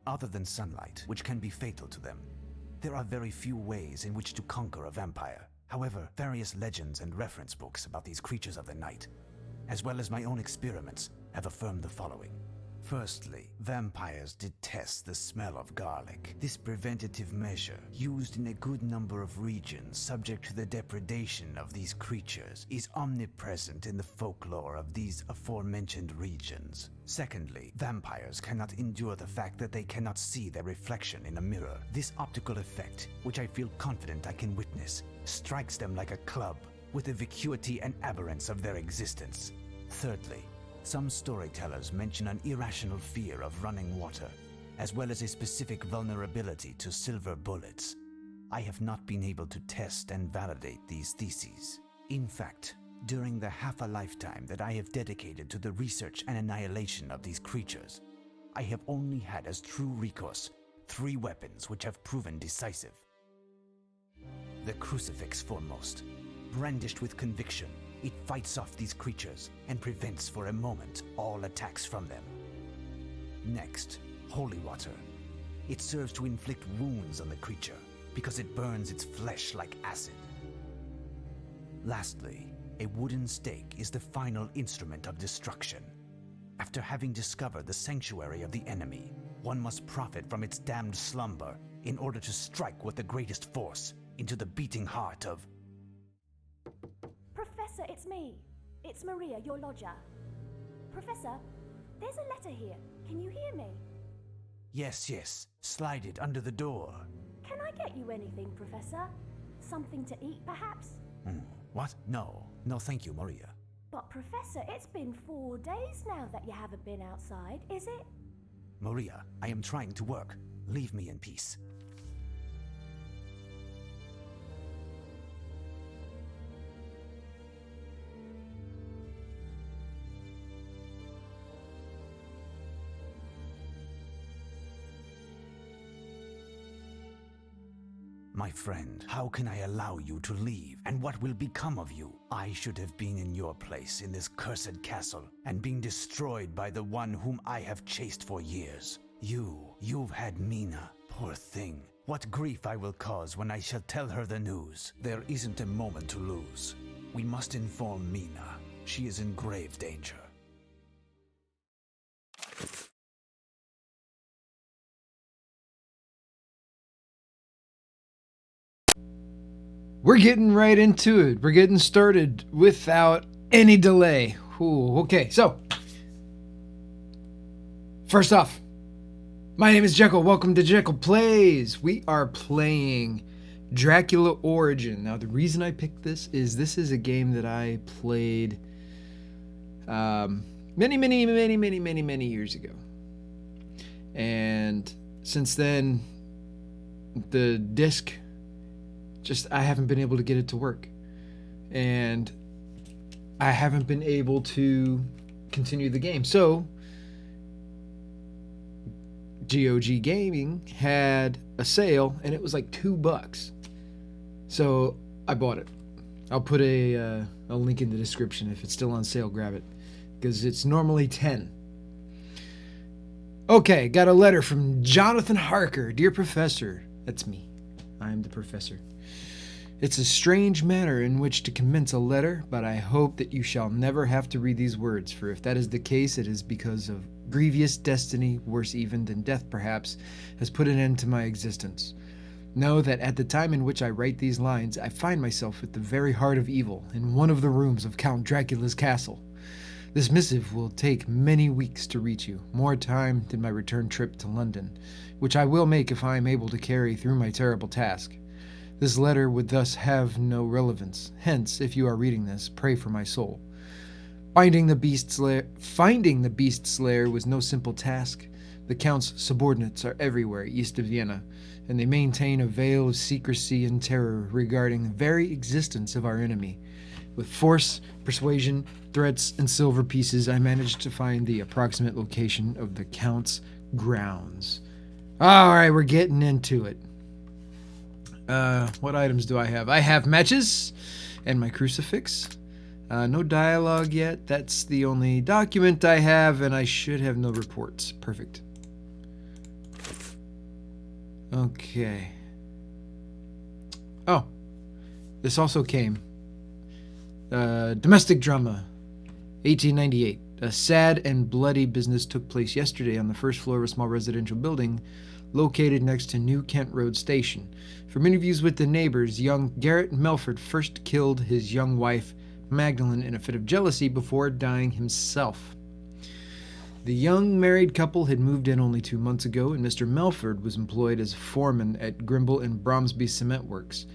other than sunlight, which can be fatal to them. There are very few ways in which to conquer a vampire. However, various legends and reference books about these creatures of the night, as well as my own experiments, have affirmed the following. Firstly, vampires detest the smell of garlic. This preventative measure, used in a good number of regions subject to the depredation of these creatures, is omnipresent in the folklore of these aforementioned regions. Secondly, vampires cannot endure the fact that they cannot see their reflection in a mirror. This optical effect, which I feel confident I can witness, strikes them like a club, with the vacuity and aberrance of their existence. Thirdly, some storytellers mention an irrational fear of running water, as well as a specific vulnerability to silver bullets. I have not been able to test and validate these theses. In fact, during the half a lifetime that I have dedicated to the research and annihilation of these creatures, I have only had as true recourse 3 weapons which have proven decisive. The crucifix foremost. Brandished with conviction, it fights off these creatures and prevents for a moment all attacks from them. Next, holy water. It serves to inflict wounds on the creature because it burns its flesh like acid. Lastly, a wooden stake is the final instrument of destruction. After having discovered the sanctuary of the enemy, one must profit from its damned slumber in order to strike with the greatest force into the beating heart of... Professor, it's me. It's Maria, your lodger. Professor, there's a letter here. Can you hear me? Yes. Slide it under the door. Can I get you anything, Professor? Something to eat, perhaps? What? No, thank you, Maria. But, Professor, it's been 4 days now that you haven't been outside, is it? Maria, I am trying to work. Leave me in peace. My friend, how can I allow you to leave? And what will become of you? I should have been in your place in this cursed castle and been destroyed by the one whom I have chased for years. You've had Mina. Poor thing. What grief I will cause when I shall tell her the news. There isn't a moment to lose. We must inform Mina. She is in grave danger. We're getting right into it. We're getting started without any delay. Ooh, okay, so first off, my name is Jekyll. Welcome to Jekyll Plays. We are playing Dracula Origin. Now, the reason I picked this is a game that I played many years ago. And since then, the disc, I haven't been able to get it to work. And I haven't been able to continue the game. So, GOG Gaming had a sale, and it was like $2. So, I bought it. I'll put a link in the description. If it's still on sale, grab it. Because it's normally $10. Okay, got a letter from Jonathan Harker. Dear Professor, that's me. I'm the professor. It's a strange manner in which to commence a letter, but I hope that you shall never have to read these words, for if that is the case, it is because of grievous destiny, worse even than death perhaps, has put an end to my existence. Know that at the time in which I write these lines, I find myself at the very heart of evil, in one of the rooms of Count Dracula's castle. This missive will take many weeks to reach you, more time than my return trip to London, which I will make if I am able to carry through my terrible task. This letter would thus have no relevance. Hence, if you are reading this, pray for my soul. Finding the beast slayer was no simple task. The Count's subordinates are everywhere east of Vienna, and they maintain a veil of secrecy and terror regarding the very existence of our enemy. With force, persuasion, threats, and silver pieces, I managed to find the approximate location of the Count's grounds. Alright, we're getting into it. What items do I have? I have matches and my crucifix. No dialogue yet. That's the only document I have, and I should have no reports. Perfect. Okay. Oh, this also came. Domestic drama, 1898. A sad and bloody business took place yesterday on the first floor of a small residential building located next to New Kent Road Station. From interviews with the neighbors, young Garrett Melford first killed his young wife, Magdalene, in a fit of jealousy before dying himself. The young married couple had moved in only 2 months ago, and Mr. Melford was employed as foreman at Grimble and Bromsby Cement Works.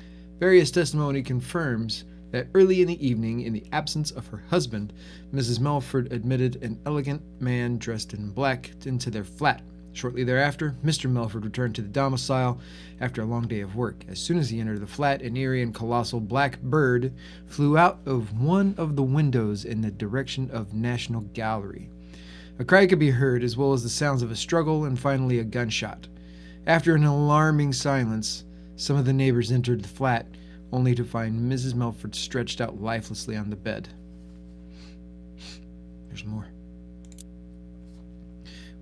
Various testimony confirms that early in the evening, in the absence of her husband, Mrs. Melford admitted an elegant man dressed in black into their flat. Shortly thereafter, Mr. Melford returned to the domicile after a long day of work. As soon as he entered the flat, an eerie and colossal black bird flew out of one of the windows in the direction of National Gallery. A cry could be heard, as well as the sounds of a struggle and finally a gunshot. After an alarming silence, some of the neighbors entered the flat, only to find Mrs. Melford stretched out lifelessly on the bed. There's more.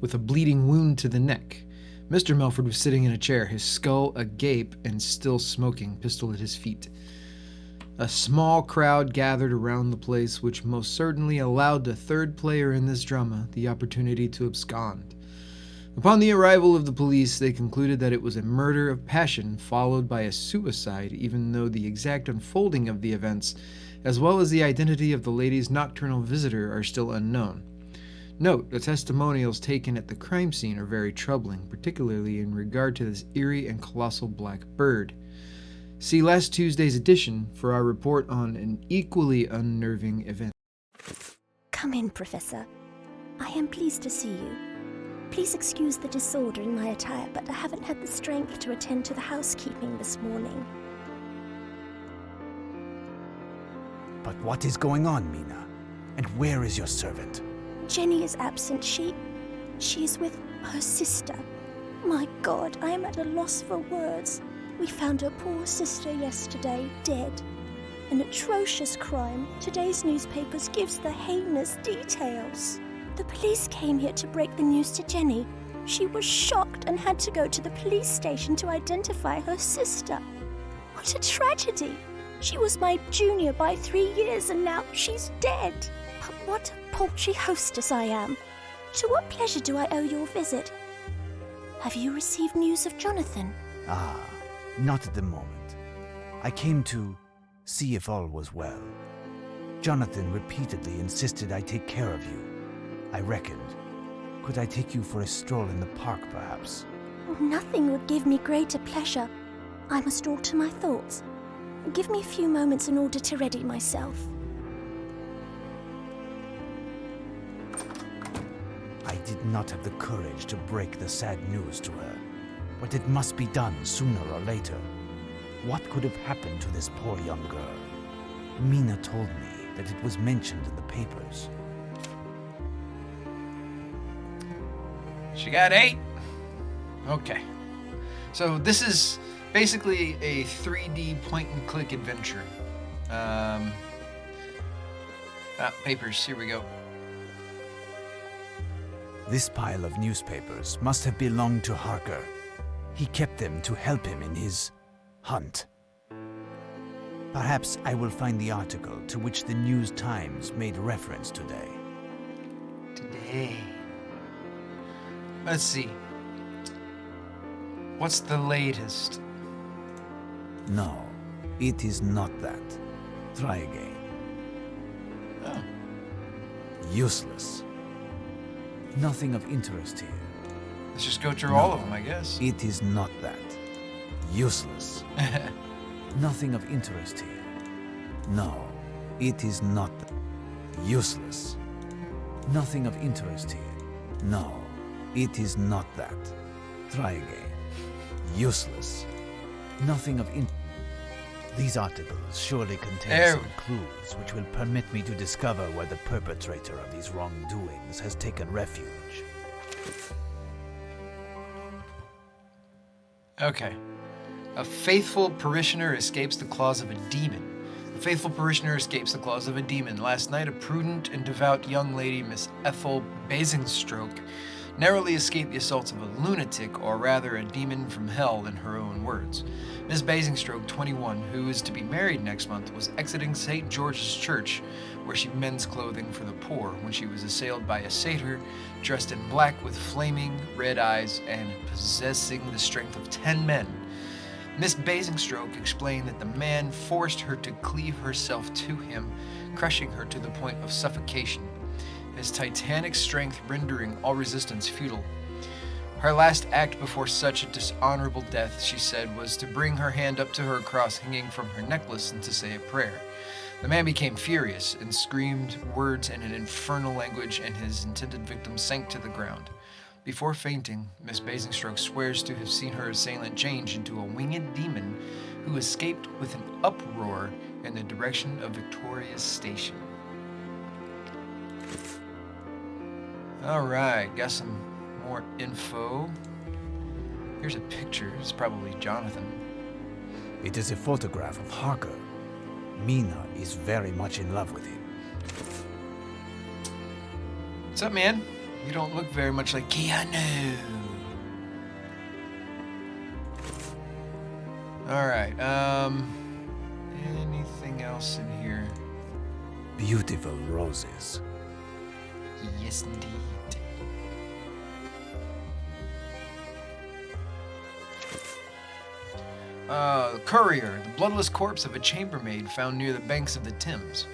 With a bleeding wound to the neck, Mr. Melford was sitting in a chair, his skull agape and still smoking, pistol at his feet. A small crowd gathered around the place, which most certainly allowed the third player in this drama the opportunity to abscond. Upon the arrival of the police, they concluded that it was a murder of passion followed by a suicide, even though the exact unfolding of the events, as well as the identity of the lady's nocturnal visitor, are still unknown. Note, the testimonials taken at the crime scene are very troubling, particularly in regard to this eerie and colossal black bird. See last Tuesday's edition for our report on an equally unnerving event. Come in, Professor. I am pleased to see you. Please excuse the disorder in my attire, but I haven't had the strength to attend to the housekeeping this morning. But what is going on, Mina? And where is your servant? Jenny is absent. She is with her sister. My God, I am at a loss for words. We found her poor sister yesterday, dead. An atrocious crime. Today's newspapers gives the heinous details. The police came here to break the news to Jenny. She was shocked and had to go to the police station to identify her sister. What a tragedy! She was my junior by 3 years and now she's dead. But what a paltry hostess I am. To what pleasure do I owe your visit? Have you received news of Jonathan? Ah, not at the moment. I came to see if all was well. Jonathan repeatedly insisted I take care of you. I reckoned, could I take you for a stroll in the park, perhaps? Nothing would give me greater pleasure. I must alter my thoughts. Give me a few moments in order to ready myself. I did not have the courage to break the sad news to her, but it must be done sooner or later. What could have happened to this poor young girl? Mina told me that it was mentioned in the papers. She got 8? Okay. So this is basically a 3D point-and-click adventure. Papers, here we go. This pile of newspapers must have belonged to Harker. He kept them to help him in his hunt. Perhaps I will find the article to which the News Times made reference today. Let's see. What's the latest? No, it is not that. Try again. Oh. Useless. Nothing of interest here. Let's just go through all of them, I guess. It is not that. Useless. Nothing of interest here. No, it is not that. Useless. Nothing of interest here. No, it is not that. Try again. Useless. Nothing of interest. These articles surely contain some clues which will permit me to discover where the perpetrator of these wrongdoings has taken refuge. Okay. A faithful parishioner escapes the claws of a demon. A faithful parishioner escapes the claws of a demon. Last night, a prudent and devout young lady, Miss Ethel Basingstoke, narrowly escaped the assaults of a lunatic, or rather a demon from hell in her own words. Miss Basingstoke, 21, who is to be married next month, was exiting St. George's Church, where she mends clothing for the poor, when she was assailed by a satyr dressed in black with flaming red eyes and possessing the strength of 10 men. Miss Basingstoke explained that the man forced her to cleave herself to him, crushing her to the point of suffocation, his titanic strength rendering all resistance futile. Her last act before such a dishonorable death, she said, was to bring her hand up to her cross hanging from her necklace and to say a prayer. The man became furious and screamed words in an infernal language, and his intended victim sank to the ground. Before fainting, Miss Basingstoke swears to have seen her assailant change into a winged demon who escaped with an uproar in the direction of Victoria's Station. Alright, got some more info. Here's a picture. It's probably Jonathan. It is a photograph of Harker. Mina is very much in love with him. What's up, man? You don't look very much like Keanu. Alright, anything else in here? Beautiful roses. Yes, indeed. Courier, the bloodless corpse of a chambermaid found near the banks of the Thames.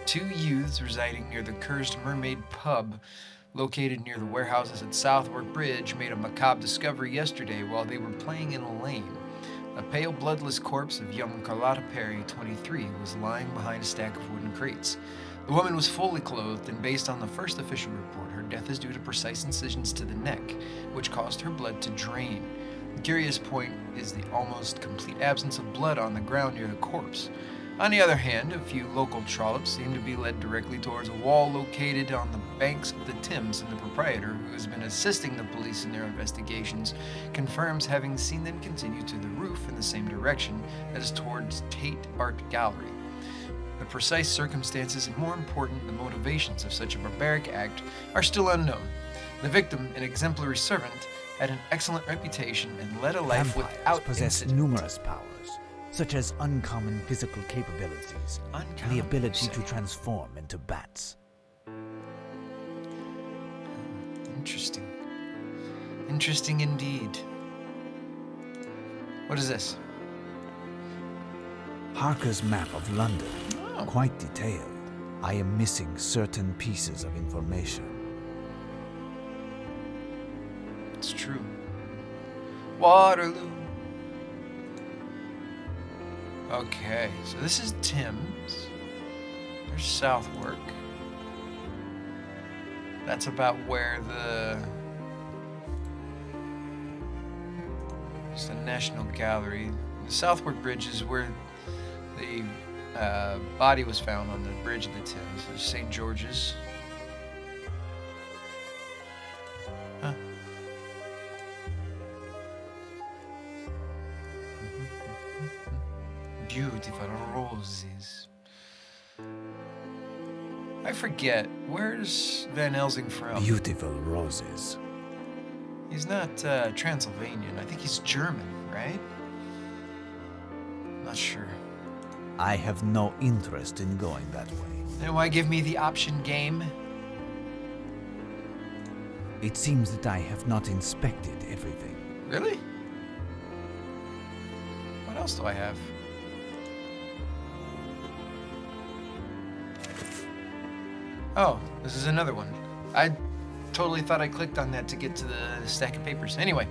2 youths residing near the cursed Mermaid Pub, located near the warehouses at Southwark Bridge, made a macabre discovery yesterday while they were playing in a lane. A pale, bloodless corpse of young Carlotta Perry, 23, was lying behind a stack of wooden crates. The woman was fully clothed, and based on the first official report, her death is due to precise incisions to the neck, which caused her blood to drain. The curious point is the almost complete absence of blood on the ground near the corpse. On the other hand, a few local trollops seem to be led directly towards a wall located on the banks of the Thames, and the proprietor, who has been assisting the police in their investigations, confirms having seen them continue to the roof in the same direction, that is towards Tate Art Gallery. The precise circumstances and, more important, the motivations of such a barbaric act are still unknown. The victim, an exemplary servant, had an excellent reputation and led a life Vampires without possess incident. numerous powers, such as uncommon physical capabilities, and the ability to transform into bats. Interesting. Interesting indeed. What is this? Harker's map of London, Oh. quite detailed. I am missing certain pieces of information. It's true. Waterloo. Okay, so this is Thames. There's Southwark. That's about where it's the National Gallery. The Southwark Bridge is where the body was found, on the bridge of the Thames. There's St. George's. Huh. Beautiful roses. I forget, where's Van Helsing from? Beautiful roses. He's not Transylvanian. I think he's German, right? Not sure. I have no interest in going that way. Then why give me the option game? It seems that I have not inspected everything. Really? What else do I have? Oh, this is another one. I totally thought I clicked on that to get to the stack of papers. Anyway,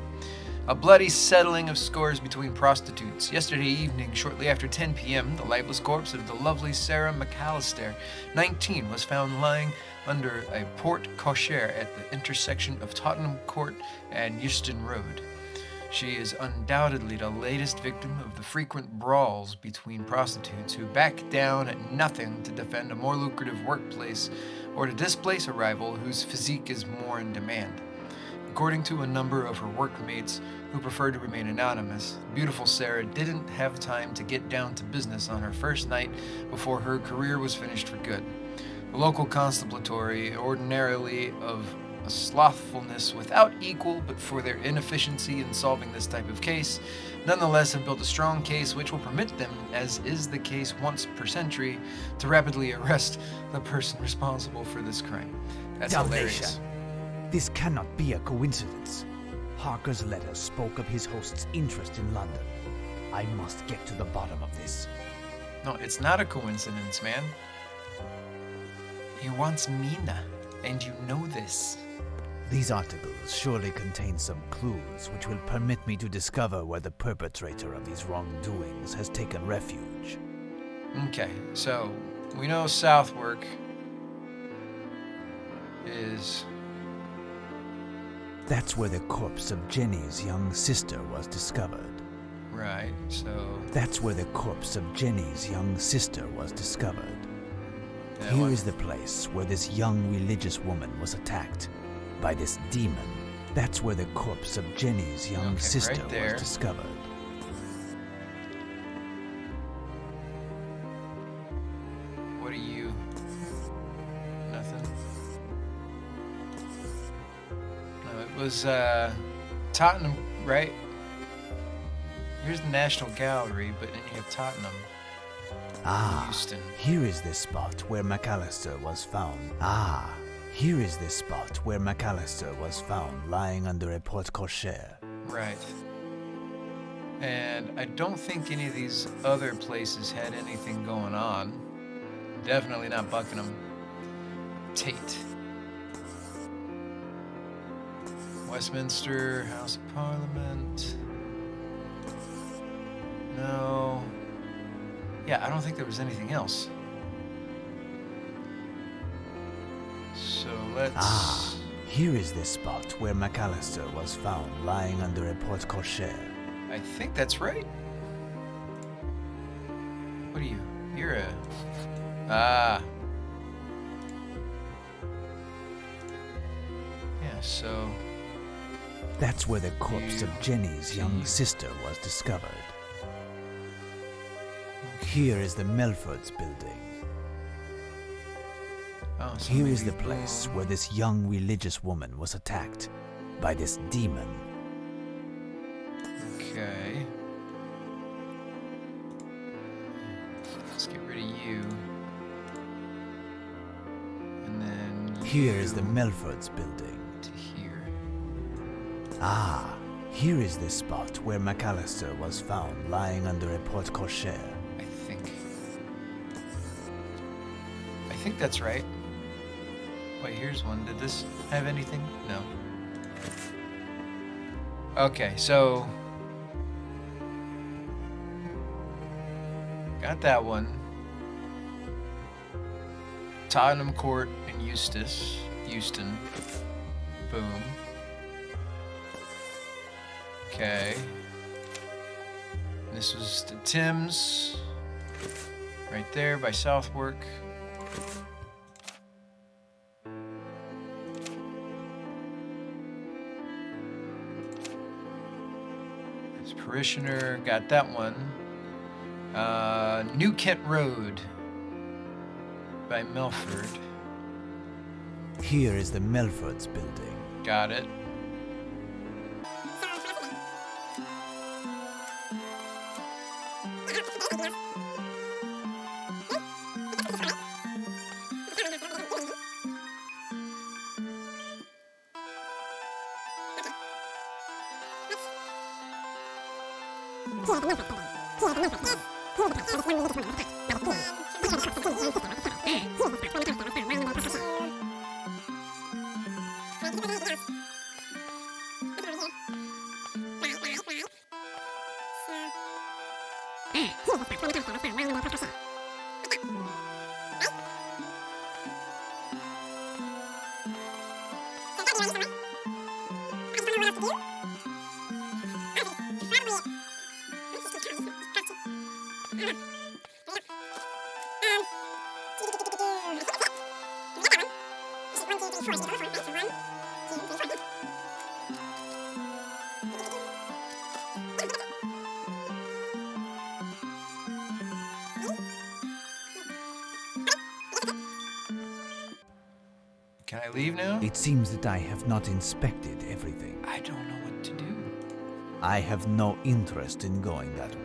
a bloody settling of scores between prostitutes. Yesterday evening, shortly after 10 p.m., the lifeless corpse of the lovely Sarah McAllister, 19, was found lying under a porte cochere at the intersection of Tottenham Court and Euston Road. She is undoubtedly the latest victim of the frequent brawls between prostitutes who back down at nothing to defend a more lucrative workplace or to displace a rival whose physique is more in demand. According to a number of her workmates who preferred to remain anonymous, beautiful Sarah didn't have time to get down to business on her first night before her career was finished for good. The local constabulary, ordinarily of a slothfulness without equal, but for their inefficiency in solving this type of case, nonetheless have built a strong case which will permit them, as is the case once per century, to rapidly arrest the person responsible for this crime. That's hilarious. This cannot be a coincidence. Harker's letter spoke of his host's interest in London. I must get to the bottom of this. No, it's not a coincidence, man. He wants Mina, and you know this. These articles surely contain some clues which will permit me to discover where the perpetrator of these wrongdoings has taken refuge. Okay, so we know Southwark is... That's where the corpse of Jenny's young sister was discovered. Right, so... That's where the corpse of Jenny's young sister was discovered. Yeah, Here what? is the place where this young religious woman was attacked by this demon. That's where the corpse of Jenny's young Okay, sister right there. was discovered. What are you? Nothing? No, it was, Tottenham, right? Here's the National Gallery, but then you have Tottenham. Ah, Houston. here is the spot where McAllister was found. Ah, here is the spot where McAllister was found lying under a porte-cochere. Right. And I don't think any of these other places had anything going on. Definitely not Buckingham. Tate. Westminster, House of Parliament. No. Yeah, I don't think there was anything else. So let's... Ah, here is the spot where McAllister was found lying under a porte-cochere. I think that's right. What are you? You're a... Ah. Yeah, so... That's where the corpse of Jenny's young sister was discovered. Here is the Melfords building. Oh, so Here is the maybe- place where this young religious woman was attacked by this demon. Okay. Let's get rid of you. And then Here is the you Melfords building. to here. Ah, here is the spot where McAllister was found lying under a porte-cochere. I think that's right. Wait, here's one. Did this have anything? No. Okay, so got that one. Tottenham Court and Houston. Boom. Okay. This was the Thames, right there by Southwark. His parishioner, got that one. New Kent Road by Melford. Here is the Melfords building. Got it. Can I leave now? It seems that I have not inspected everything. I don't know what to do. I have no interest in going that way.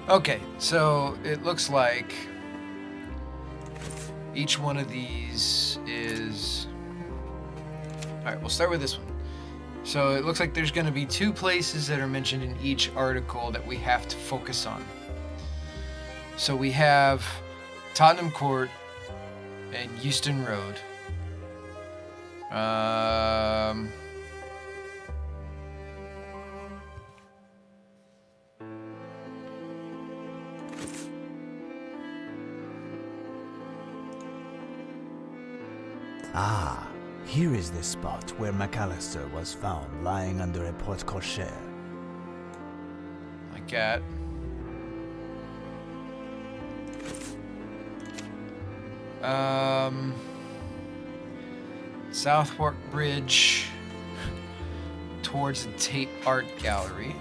Okay, so it looks like each one of these is... Alright, we'll start with this one. So it looks like there's going to be 2 places that are mentioned in each article that we have to focus on. So we have Tottenham Court and Euston Road. Ah, here is the spot where McAllister was found lying under a porte-cochere. Like that. Southwark Bridge towards the Tate Art Gallery.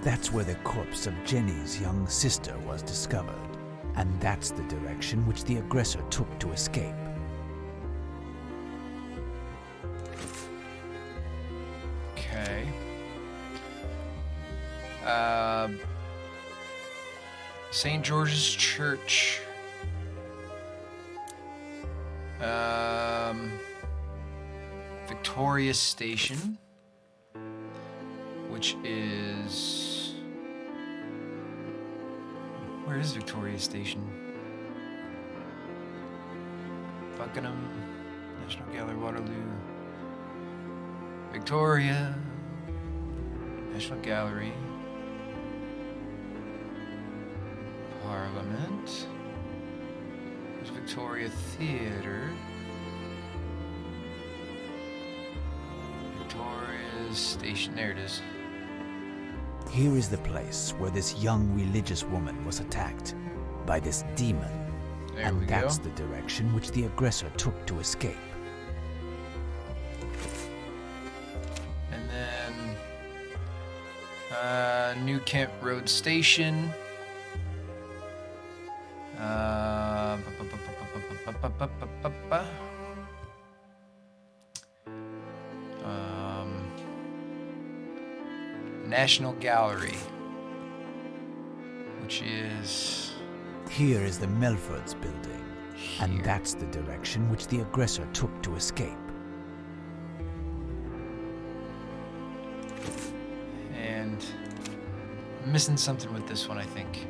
That's where the corpse of Jenny's young sister was discovered, and that's the direction which the aggressor took to escape. Okay. St. George's Church. Victoria Station, which is... Where is Victoria Station? Buckingham, National Gallery, Waterloo. Victoria, National Gallery. Parliament. There's Victoria Theatre. Victoria's Station. There it is. Here is the place where this young religious woman was attacked by this demon. There and we that's go. the direction which the aggressor took to escape. And then New Kent Road Station. National Gallery, which is Here is the Melfords building, and here. that's the direction which the aggressor took to escape. And I'm missing something with this one, I think.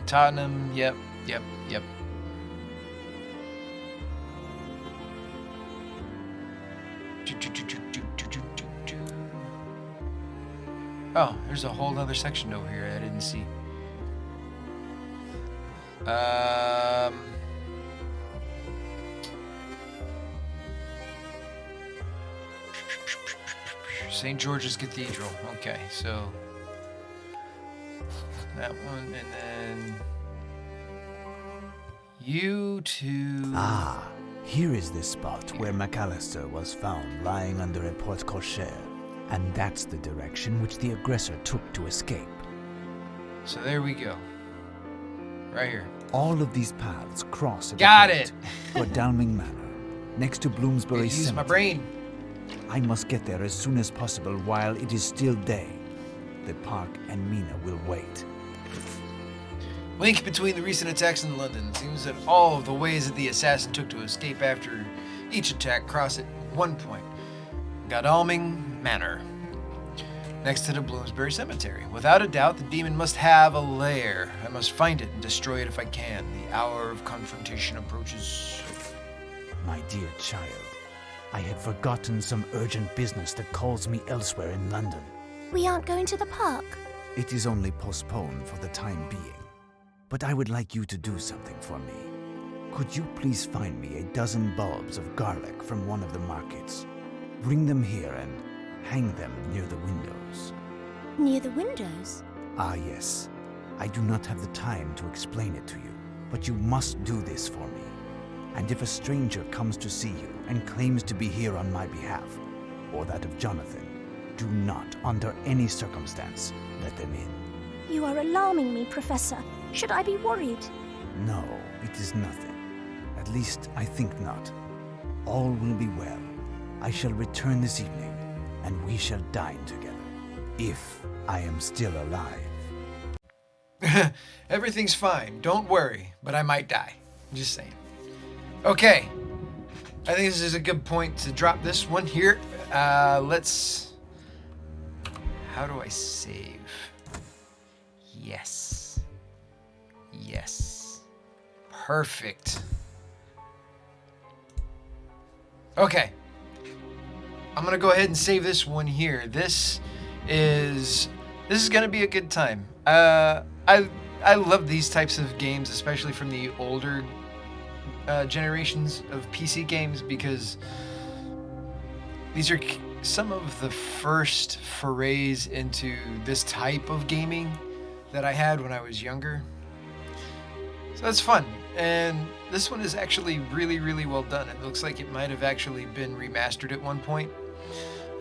Tottenham, yep. Oh, there's a whole other section over here I didn't see. St. George's Cathedral. Okay, so that one, and then you two. Ah, here is the spot where McAllister was found lying under a porte-cochere, and that's the direction which the aggressor took to escape. So there we go. Right here. All of these paths cross at Got the it. point, or Downing Manor, next to Bloomsbury Use my Cemetery. brain. I must get there as soon as possible while it is still day. The park and Mina will wait. Link between the recent attacks in London seems that all of the ways that the assassin took to escape after each attack cross at one point. Godalming Manor, next to the Bloomsbury Cemetery. Without a doubt, the demon must have a lair. I must find it and destroy it if I can. The hour of confrontation approaches. My dear child, I had forgotten some urgent business that calls me elsewhere in London. We aren't going to the park. It is only postponed for the time being. But I would like you to do something for me. Could you please find me a dozen bulbs of garlic from one of the markets? Bring them here and hang them near the windows. Near the windows? Ah, yes. I do not have the time to explain it to you, but you must do this for me. And if a stranger comes to see you and claims to be here on my behalf, or that of Jonathan, do not, under any circumstance, let them in. You are alarming me, Professor. Should I be worried? No, it is nothing. At least, I think not. All will be well. I shall return this evening, and we shall dine together. If I am still alive. Everything's fine. Don't worry, but I might die. Just saying. Okay. I think this is a good point to drop this one here. Let's... How do I save? Yes. Yes. Perfect. Okay. I'm gonna go ahead and save this one here. This is gonna be a good time. I love these types of games, especially from the older generations of PC games, because these are some of the first forays into this type of gaming that I had when I was younger. So that's fun. And this one is actually really, really well done. It looks like it might have actually been remastered at one point.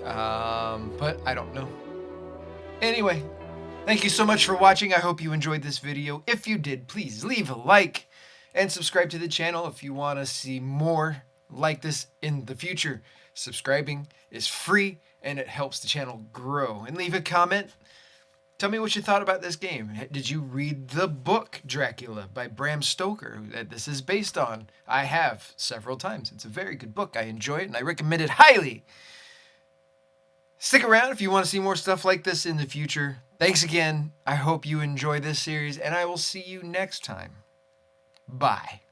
But I don't know. Anyway, thank you so much for watching. I hope you enjoyed this video. If you did, please leave a like and subscribe to the channel if you want to see more like this in the future. Subscribing is free and it helps the channel grow. And leave a comment. Tell me what you thought about this game. Did you read the book Dracula by Bram Stoker that this is based on? I have several times. It's a very good book. I enjoy it and I recommend it highly. Stick around if you want to see more stuff like this in the future. Thanks again. I hope you enjoy this series and I will see you next time. Bye.